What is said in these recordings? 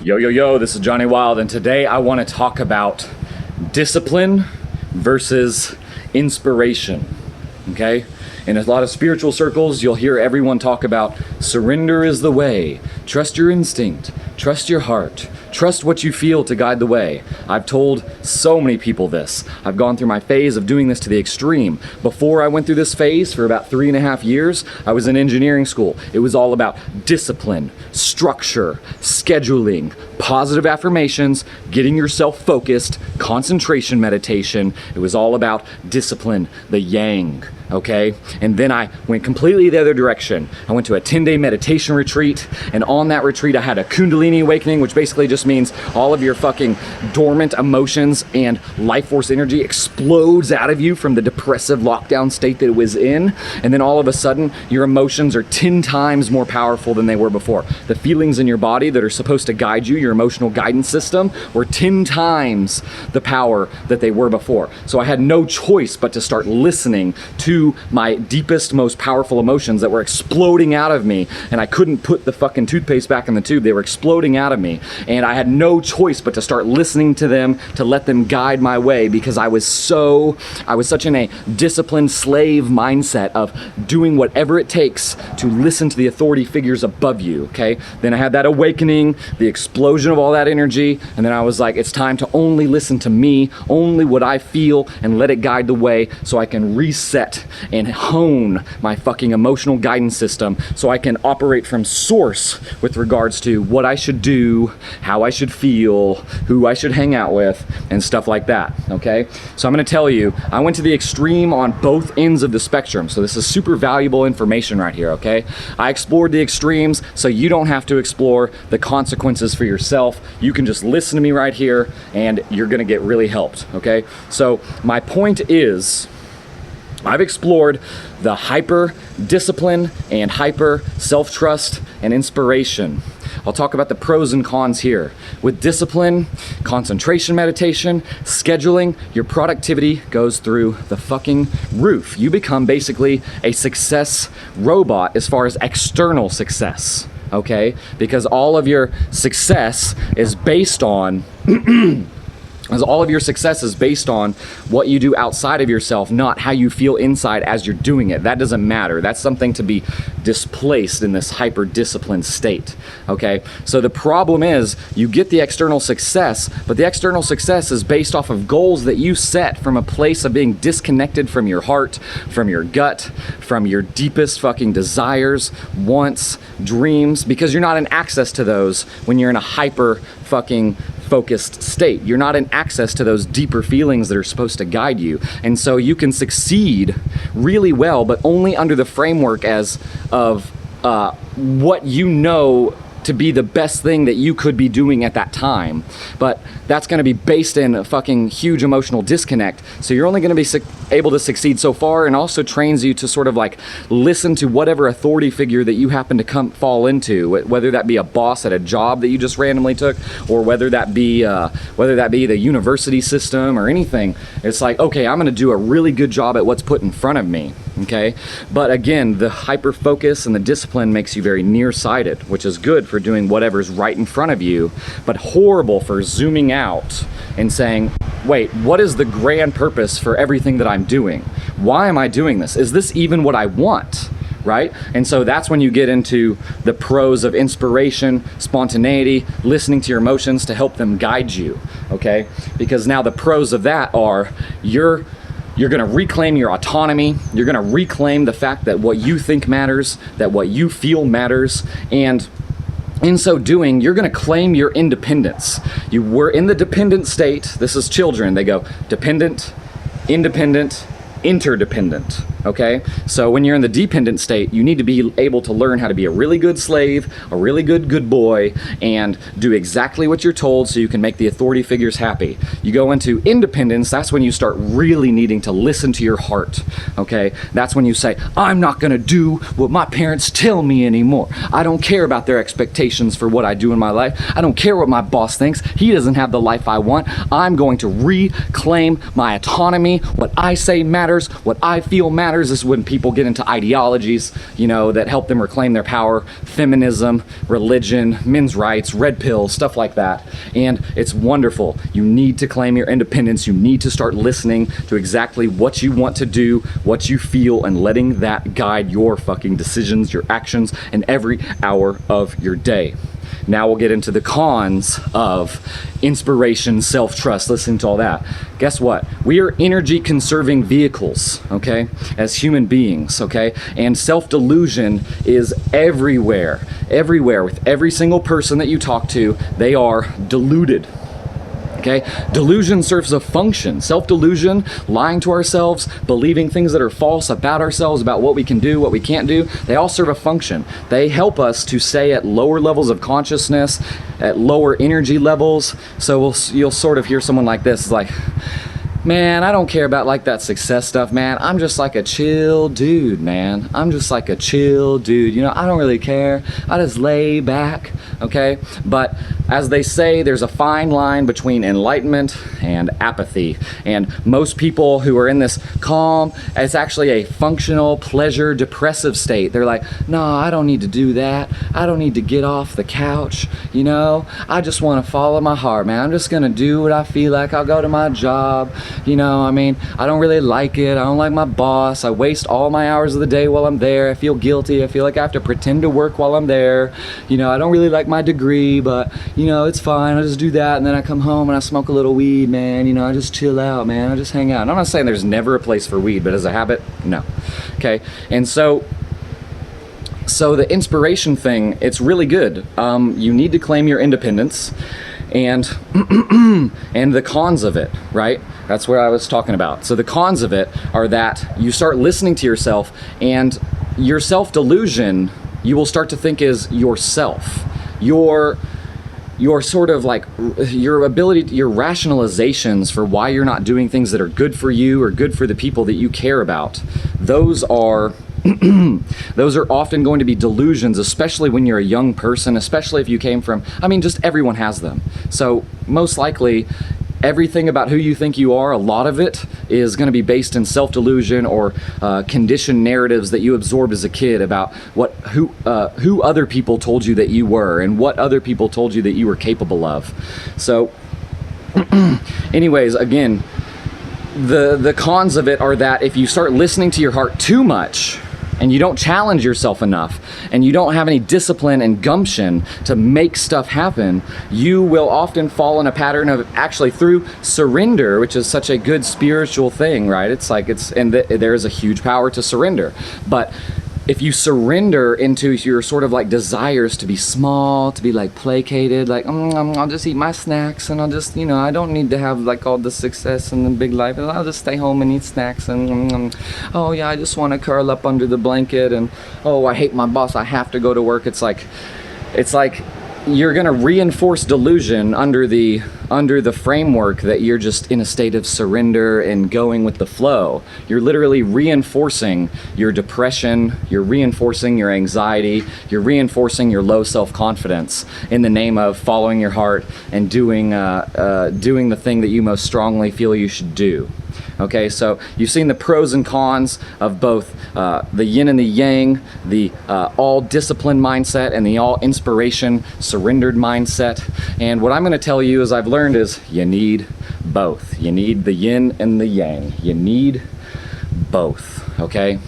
Yo, this is Johnny Wild, and today I want to talk about discipline versus inspiration, okay? In a lot of spiritual circles, you'll hear everyone talk about surrender is the way, trust your instinct, trust your heart, trust what you feel to guide the way. I've told so many people this. I've gone through my phase of doing this to the extreme. Before I went through this phase for about 3.5 years, I was in engineering school. It was all about discipline, structure, scheduling, positive affirmations, getting yourself focused, concentration meditation. It was all about discipline, the yang. Okay? And then I went completely the other direction. I went to a 10-day meditation retreat, and on that retreat I had a Kundalini awakening, which basically just means all of your fucking dormant emotions and life force energy explodes out of you from the depressive lockdown state that it was in, and then all of a sudden your emotions are 10 times more powerful than they were before. The feelings in your body that are supposed to guide you, your emotional guidance system, were 10 times the power that they were before. So I had no choice but to start listening to my deepest, most powerful emotions that were exploding out of me, and I couldn't put the fucking toothpaste back in the tube. They were exploding out of me, and I had no choice but to start listening to them, to let them guide my way, because I was such in a disciplined slave mindset of doing whatever it takes to listen to the authority figures above you, okay? Then I had that awakening, the explosion of all that energy, and then I was like, it's time to only listen to me, only what I feel, and let it guide the way so I can reset and hone my fucking emotional guidance system so I can operate from source with regards to what I should do, how I should feel, who I should hang out with, and stuff like that, okay? So I'm gonna tell you, I went to the extreme on both ends of the spectrum, so this is super valuable information right here, okay? I explored the extremes so you don't have to explore the consequences for yourself. You can just listen to me right here and you're gonna get really helped, okay? So my point is, I've explored the hyper discipline and hyper self-trust and inspiration. I'll talk about the pros and cons here. With discipline, concentration meditation, scheduling, your productivity goes through the fucking roof. You become basically a success robot as far as external success, okay? Because all of your success is based on what you do outside of yourself, not how you feel inside as you're doing it. That doesn't matter. That's something to be displaced in this hyper-disciplined state, okay? So the problem is, you get the external success, but the external success is based off of goals that you set from a place of being disconnected from your heart, from your gut, from your deepest fucking desires, wants, dreams, because you're not in access to those when you're in a hyper fucking focused state. You're not in access to those deeper feelings that are supposed to guide you. And so you can succeed really well, but only under the framework of what you know to be the best thing that you could be doing at that time. But that's going to be based in a fucking huge emotional disconnect. So you're only going to be able to succeed so far, and also trains you to sort of like listen to whatever authority figure that you happen to fall into, whether that be a boss at a job that you just randomly took, or whether that be the university system or anything. It's like, okay, I'm going to do a really good job at what's put in front of me, okay? But again, the hyper focus and the discipline makes you very nearsighted, which is good for doing whatever's right in front of you, but horrible for zooming out and saying, wait, what is the grand purpose for everything that I'm doing? Why am I doing this? Is this even what I want? Right? And so that's when you get into the pros of inspiration, spontaneity, listening to your emotions to help them guide you, okay? Because now the pros of that are you're going to reclaim your autonomy. You're going to reclaim the fact that what you think matters, that what you feel matters, and in so doing, you're going to claim your independence. You were in the dependent state. This is children. They go dependent, independent, interdependent, okay? So when you're in the dependent state, you need to be able to learn how to be a really good slave, a really good boy, and do exactly what you're told so you can make the authority figures happy. You go into independence, that's when you start really needing to listen to your heart, okay? That's when you say, I'm not gonna do what my parents tell me anymore. I don't care about their expectations for what I do in my life. I don't care what my boss thinks. He doesn't have the life I want. I'm going to reclaim my autonomy. What I say matters, what I feel matters. matters is when people get into ideologies, that help them reclaim their power, feminism, religion, men's rights, red pills, stuff like that. And it's wonderful. You need to claim your independence. You need to start listening to exactly what you want to do, what you feel, and letting that guide your fucking decisions, your actions, and every hour of your day. Now we'll get into the cons of inspiration, self-trust, listening to all that. Guess what? We are energy conserving vehicles, okay, as human beings, okay? And self-delusion is everywhere, with every single person that you talk to. They are deluded. Okay? Delusion serves a function. Self-delusion, lying to ourselves, believing things that are false about ourselves, about what we can do, what we can't do, they all serve a function. They help us to stay at lower levels of consciousness, at lower energy levels. So you'll sort of hear someone like this, like, man, I don't care about like that success stuff, man. I'm just like a chill dude, man. I'm just like a chill dude. I don't really care. I just lay back, okay? But as they say, there's a fine line between enlightenment and apathy. And most people who are in this calm, it's actually a functional, pleasure, depressive state. They're like, no, I don't need to do that. I don't need to get off the couch, I just want to follow my heart, man. I'm just going to do what I feel like. I'll go to my job. I don't really like it. I don't like my boss. I waste all my hours of the day while I'm there. I feel guilty. I feel like I have to pretend to work while I'm there. I don't really like my degree, but, it's fine. I'll just do that. And then I come home and I smoke a little weed, man. I just chill out, man. I just hang out. And I'm not saying there's never a place for weed, but as a habit, no. Okay. And so the inspiration thing, it's really good. You need to claim your independence and the cons of it, right? That's what I was talking about. So the cons of it are that you start listening to yourself, and your self-delusion, you will start to think is yourself. Your sort of like your ability, your rationalizations for why you're not doing things that are good for you or good for the people that you care about. Those are often going to be delusions, especially when you're a young person, especially if you came from, just everyone has them. So most likely, everything about who you think you are, a lot of it is going to be based in self-delusion or conditioned narratives that you absorbed as a kid about who other people told you that you were and what other people told you that you were capable of. So anyways, again, the cons of it are that if you start listening to your heart too much, and you don't challenge yourself enough, and you don't have any discipline and gumption to make stuff happen, you will often fall in a pattern of actually through surrender, which is such a good spiritual thing, right? There is a huge power to surrender. But if you surrender into your sort of like desires to be small, to be like placated, like I'll just eat my snacks and I'll just, I don't need to have like all the success and the big life. I'll just stay home and eat snacks and oh yeah, I just want to curl up under the blanket and oh, I hate my boss. I have to go to work. It's like you're going to reinforce delusion under the framework that you're just in a state of surrender and going with the flow. You're literally reinforcing your depression, you're reinforcing your anxiety, you're reinforcing your low self-confidence in the name of following your heart and doing the thing that you most strongly feel you should do. Okay, so you've seen the pros and cons of both the yin and the yang, the all discipline mindset and the all inspiration surrendered mindset. And what I'm going to tell you, as I've learned, is you need both. You need the yin and the yang. You need both. Okay,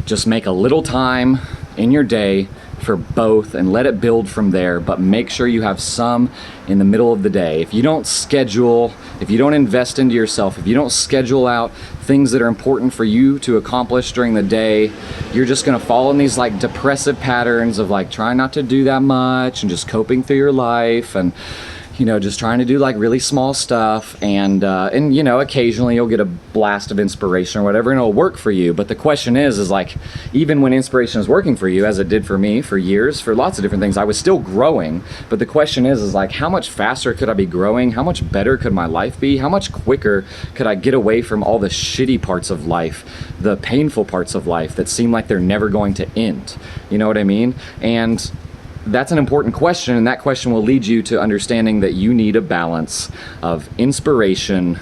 just make a little time in your day for both and let it build from there, but make sure you have some in the middle of the day. If you don't schedule, if you don't invest into yourself, if you don't schedule out things that are important for you to accomplish during the day, you're just gonna fall in these like depressive patterns of like trying not to do that much and just coping through your life and just trying to do like really small stuff, and occasionally you'll get a blast of inspiration or whatever and it'll work for you. But the question is like, even when inspiration is working for you, as it did for me for years, for lots of different things, I was still growing. But the question is like, how much faster could I be growing? How much better could my life be? How much quicker could I get away from all the shitty parts of life, the painful parts of life that seem like they're never going to end? You know what I mean? And that's an important question, and that question will lead you to understanding that you need a balance of inspiration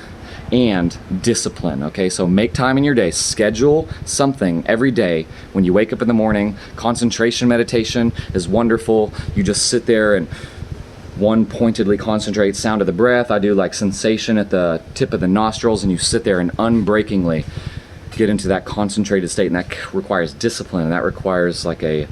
and discipline. Okay, so make time in your day, schedule something every day when you wake up in the morning. Concentration meditation is wonderful. You just sit there and one pointedly concentrate, sound of the breath. I do like sensation at the tip of the nostrils, and you sit there and unbreakingly get into that concentrated state, and that requires discipline, and that requires like a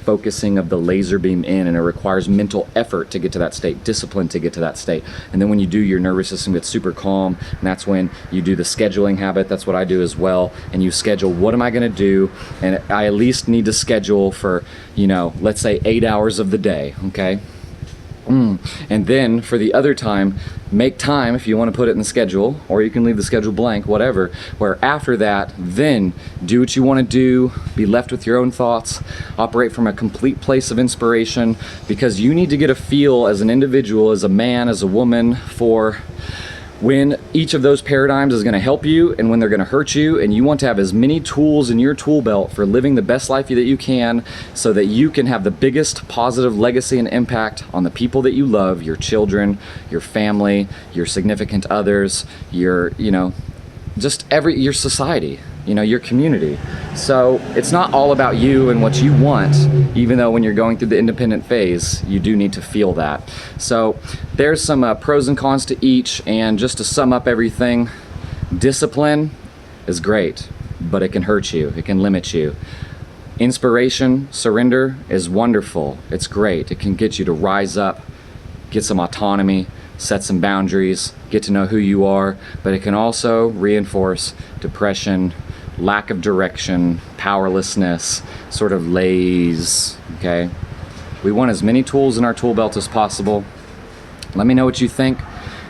focusing of the laser beam in, and it requires mental effort to get to that state, discipline to get to that state. And then when you do, your nervous system gets super calm, and that's when you do the scheduling habit. That's what I do as well. And you schedule, what am I going to do? And I at least need to schedule for, you know, let's say 8 hours of the day, okay? And then for the other time, make time if you want to put it in the schedule, or you can leave the schedule blank, whatever, where after that, then do what you want to do, be left with your own thoughts, operate from a complete place of inspiration, because you need to get a feel as an individual, as a man, as a woman, for when each of those paradigms is going to help you and when they're going to hurt you. And you want to have as many tools in your tool belt for living the best life that you can, so that you can have the biggest positive legacy and impact on the people that you love, your children, your family, your significant others, your, you know, just your society, you know, your community. So it's not all about you and what you want, even though when you're going through the independent phase, you do need to feel that. So there's some pros and cons to each, and just to sum up everything, discipline is great, but it can hurt you, it can limit you. Inspiration, surrender is wonderful, it's great, it can get you to rise up, get some autonomy, set some boundaries, get to know who you are, but it can also reinforce depression, lack of direction, powerlessness, sort of laze, okay? We want as many tools in our tool belt as possible. Let me know what you think.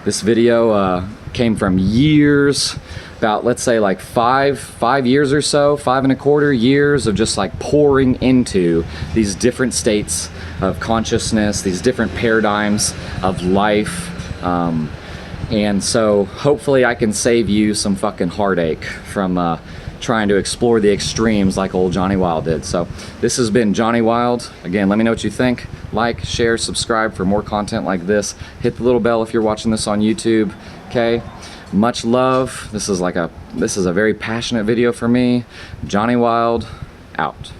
This video came from years, about, let's say, like five years or so, 5.25 years of just like pouring into these different states of consciousness, these different paradigms of life. And so hopefully I can save you some fucking heartache from trying to explore the extremes like old Johnny Wild did. So this has been Johnny Wild. Again, let me know what you think. Like, share, subscribe for more content like this. Hit the little bell if you're watching this on YouTube. Okay, much love. This is a very passionate video for me. Johnny Wild, out.